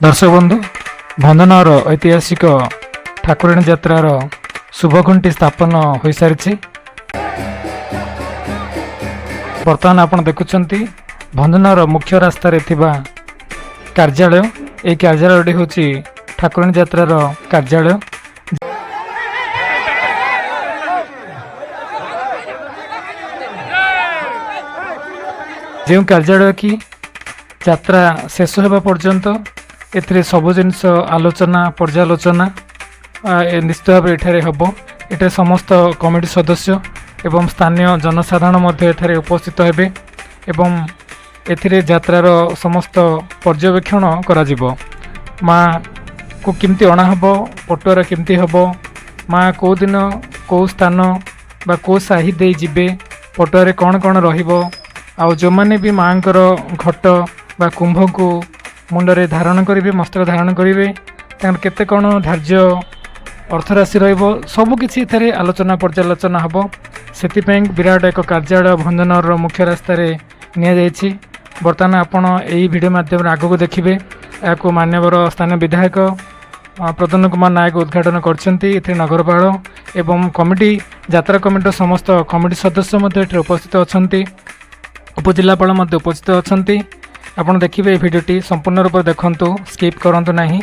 दर्शक बंधु भंजनर ऐतिहासिक ठाकुराणी यात्रार शुभघंटी स्थापन हो सारी। बर्तमान आप देखुं भंजनर मुख्य रास्त कार्यालय। ये कार्यालय हूँ ठाकुराणी यात्रार कार्यालय। जो कार्यालय की यात्रा शेष होगा पर्यंत एथिरे सबु जिनस आलोचना पर्यालोचना निश्चित भाव एठारे हबो। एठारे समस्त कमिटी सदस्य एवं स्थानीय जनसाधारण मध्य एठारे उपस्थित हेबे एवं एथिरे यात्रार समस्त पर्यवेक्षण करा जिवो। माँ को केमती अणा हबो, पटुआर केमती हबो, माँ को दिन को स्थान बा को साही दे जिबे, पटुआरे कौन कौन रहिबो, आउ जो माने भी माँकर घट बा कुंभ को मुंडरे धारण करेंगे, मस्तक धारण करेंगे, केते कौन धार्य अर्थराशि रहिबो, सबकिछि एथारे आलोचना पर्यालोचना हबो। सेतिपैं विराट एक कार्यालय भंजनर मुख्य रास्त निया जायछि। बर्तमान आपण एही वीडियो माध्यम आगक देखिबे। याको मान्यवर स्थानीय विधायक प्रद्युम्न कुमार नायक उद्घाटन करछन्ती। एथे नगरपाल एवं कमिटी यात्रा कमिटीर समस्त कमिटी सदस्य मध्य एथे उपस्थित अछन्ती। उपजिल्लापाल मध्य उपस्थित अछन्ती। आपण देखिबे ए भिडियोटी संपूर्ण रूप देखंतु, स्किप करंतु नाही।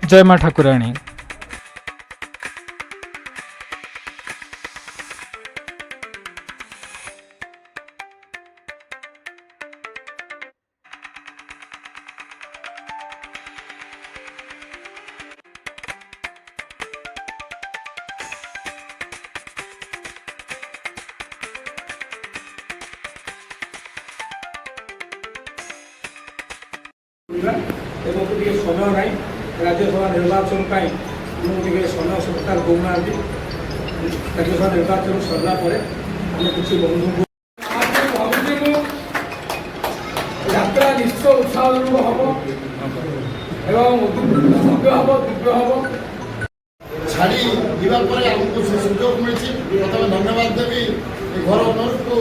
जय माँ ठाकुराणी। समय ना राज्यसभा निर्वाचन मुझे समय सरकार दौना राज्यसभा निर्वाचन सरला किसी बंधु यात्रा निश्चय उत्साहजनक हम एवं भव्य हम दिव्य हम छाड़ी जावापर आमको से सुजोग मिली। प्रथम धन्यवाद देवी घर ओनर को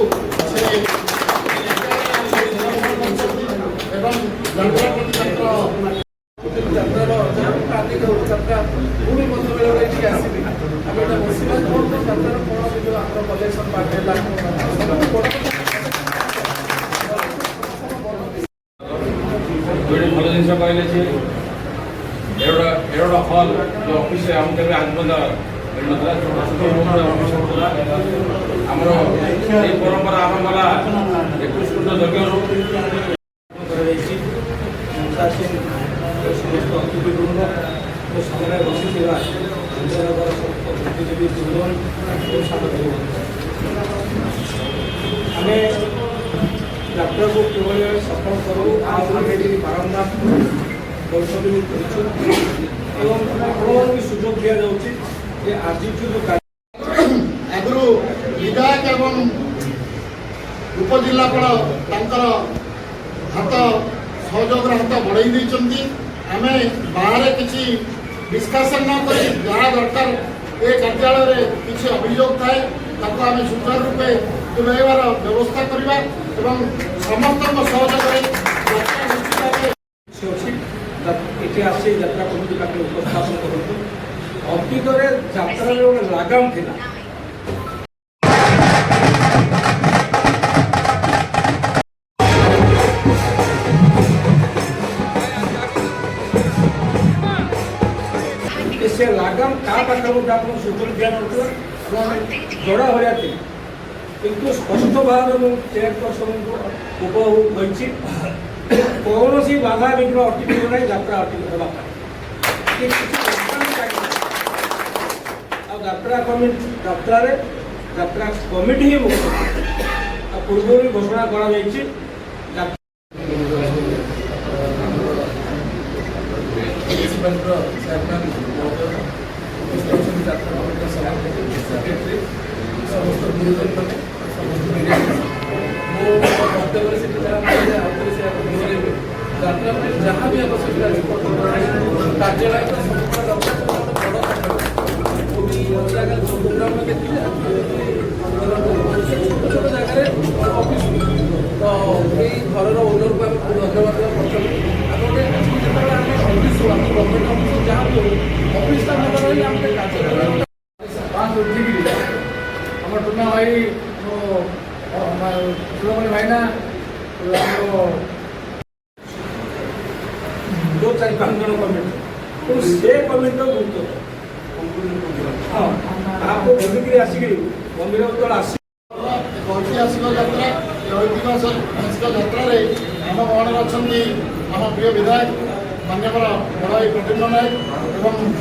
भल जिन कहले एरोडा हल जो ऑफिस आम के आज मिलता छोटा छोट ऑफिस होता आमर ये परंपरा आरंभ होला 21 कुंड यज्ञ समस्त अतिथिवृंद सामने बसी आम यात्रा को किभली सफल करूँ बारंबार परिषद भी कर सुजोग दि जाऊँगी। आज जो आगु विधायक एवं उपजिल्लापाल हाथ सहयोग हाथ बढ़ई आम बाहर किसी डिस्कसन न कर जहाँ दरकार ये कार्यालय किसी अभियोग थाए आम सुचारू रूपे तुलाइबार व्यवस्था करवा एवं समस्त सहयोग ये आसी यात्रा कमिटी पाखे उपस्थापन करूँ। अतीत यात्रा गोटे लगाम था से लगाम क्या पाखे गोटे सूचना दिया जड़ा भाया थी किंतु स्पष्ट भाव में चेयरपर्सन को उपभोग कौन सी बाधा विघ्न अटक ना यात्रा अटक यात्रा कमिटी ही मुख्य पूर्व भी घोषणा कर जहाँ भी आवश्यकता कार्यालय प्रोग्राम देखिए छोट जगह ऑफिस तो ये घर ओनर को धन्यवाद देवा। ପ୍ରଦ୍ୟୁମ୍ନ ଭାଇ ସୁବ୍ରମଣ୍ୟ ଭାଇନା ଆମର जो 4-5 जन कमिटी तो से कमिटी गुरुत्व हाँ आपको बुझी आसिक मंदिर जो आस ऐतिहासिक यात्रा ऐतिहासिक यात्रा आम गणना अच्छा आम प्रिय विधायक मान्यवर बड़ाई प्रद्युम्न नायक एवं